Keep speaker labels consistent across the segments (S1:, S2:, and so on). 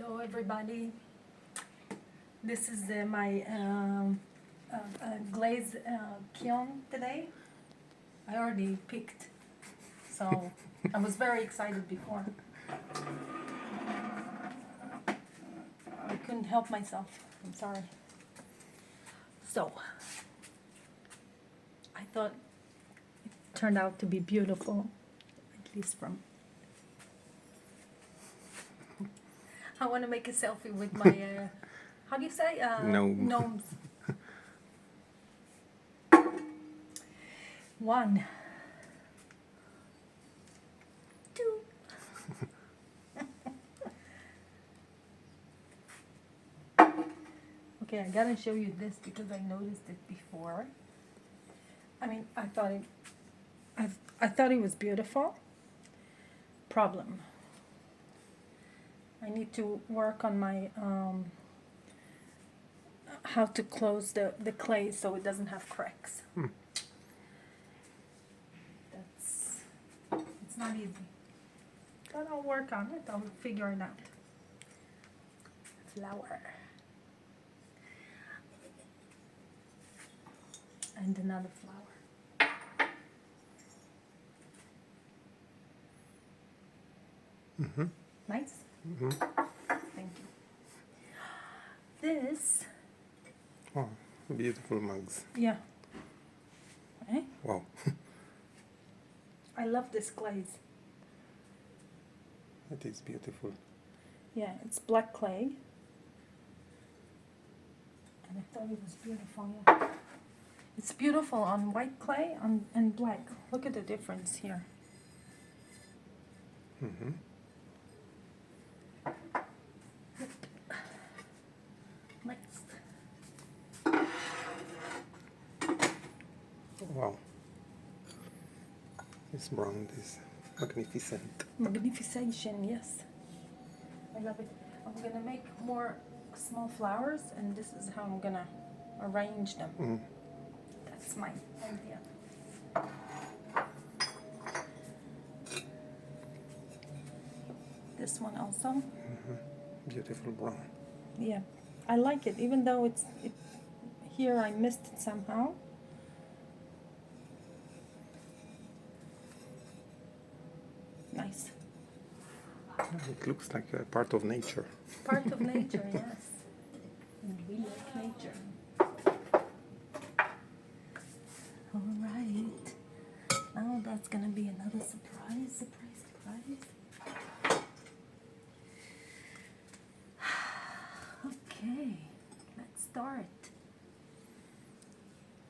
S1: Hello everybody, this is my glazed kiln today. I already picked, so I was very excited before. I couldn't help myself, I'm sorry. So, I thought it turned out to be beautiful, at least from... I want to make a selfie with my, how do you say? Gnomes. 1, 2. Okay, I gotta show you this because I noticed it before. I mean, I thought it was beautiful. Problem. I need to work on my how to close the clay so it doesn't have cracks. It's not easy, but I'll work on it. I'll figure it out. Flower and another flower. Nice. Thank you. This.
S2: Oh, beautiful mugs.
S1: Yeah. Eh?
S2: Wow.
S1: I love this glaze.
S2: It is beautiful.
S1: Yeah, it's black clay. And I thought it was beautiful. Yeah. It's beautiful on white clay and black. Look at the difference here. Next.
S2: Wow. This brown is magnificent.
S1: Magnification, yes. I love it. I'm gonna make more small flowers, and this is how I'm gonna arrange them. That's my idea. This one also.
S2: Beautiful brown.
S1: Yeah, I like it, even though it here I missed it somehow. Nice.
S2: It looks like a part of nature.
S1: Part of nature, yes. And we like nature. All right. Now that's gonna be another surprise. Okay, let's start.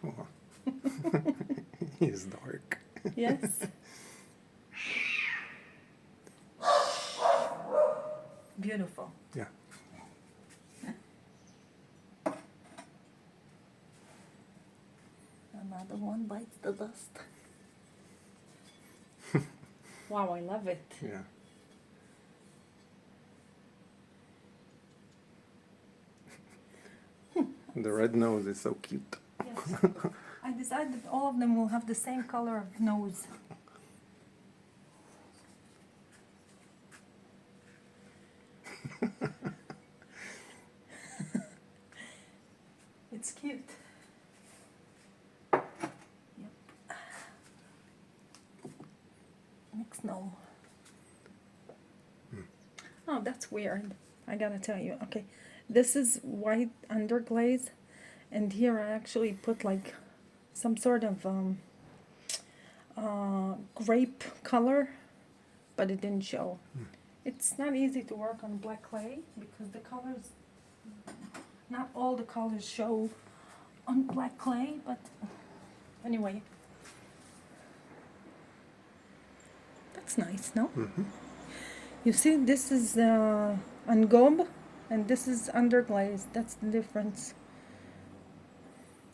S2: Oh. It's dark.
S1: Yes. Beautiful.
S2: Yeah.
S1: Another one bites the dust. Wow, I love it.
S2: Yeah. The red nose is so cute.
S1: Yes. I decided that all of them will have the same color of nose. It's cute. Yep. Next gnome. Oh, that's weird. I gotta tell you. Okay, this is white underglaze, and here I actually put like some sort of grape color, but it didn't show. It's not easy to work on black clay because the colors, not all the colors show on black clay, but anyway. That's nice, no? You see, this is on gob, and this is underglaze. That's the difference.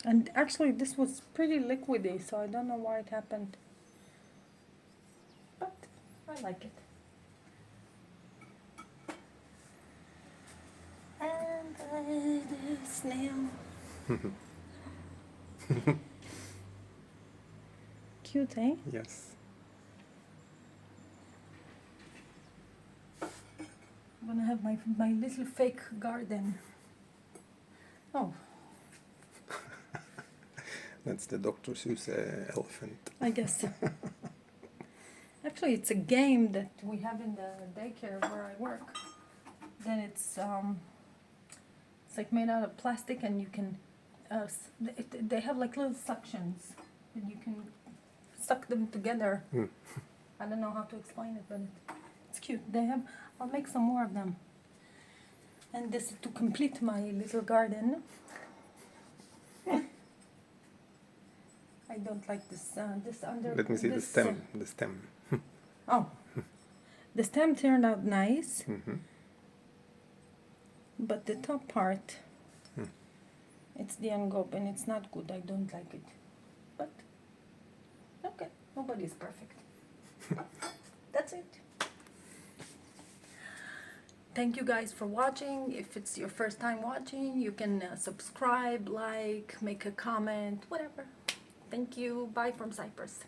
S1: And actually, this was pretty liquidy, so I don't know why it happened. But I like it. And the snail. Cute, eh?
S2: Yes.
S1: I'm gonna have my little fake garden. Oh,
S2: That's the Dr. Seuss elephant.
S1: I guess. Actually, it's a game that we have in the daycare where I work. Then it's like made out of plastic, and you can they have like little suctions, and you can suck them together. I don't know how to explain it, but it's cute. They have. I'll make some more of them. And this is to complete my little garden. I don't like this under.
S2: Let me see the
S1: this,
S2: stem. The stem.
S1: Oh, the stem turned out nice, but the top part, it's the engobe, and it's not good. I don't like it. But okay, nobody's perfect. That's it. Thank you guys for watching. If it's your first time watching, you can subscribe, like, make a comment, whatever. Thank you. Bye from Cyprus.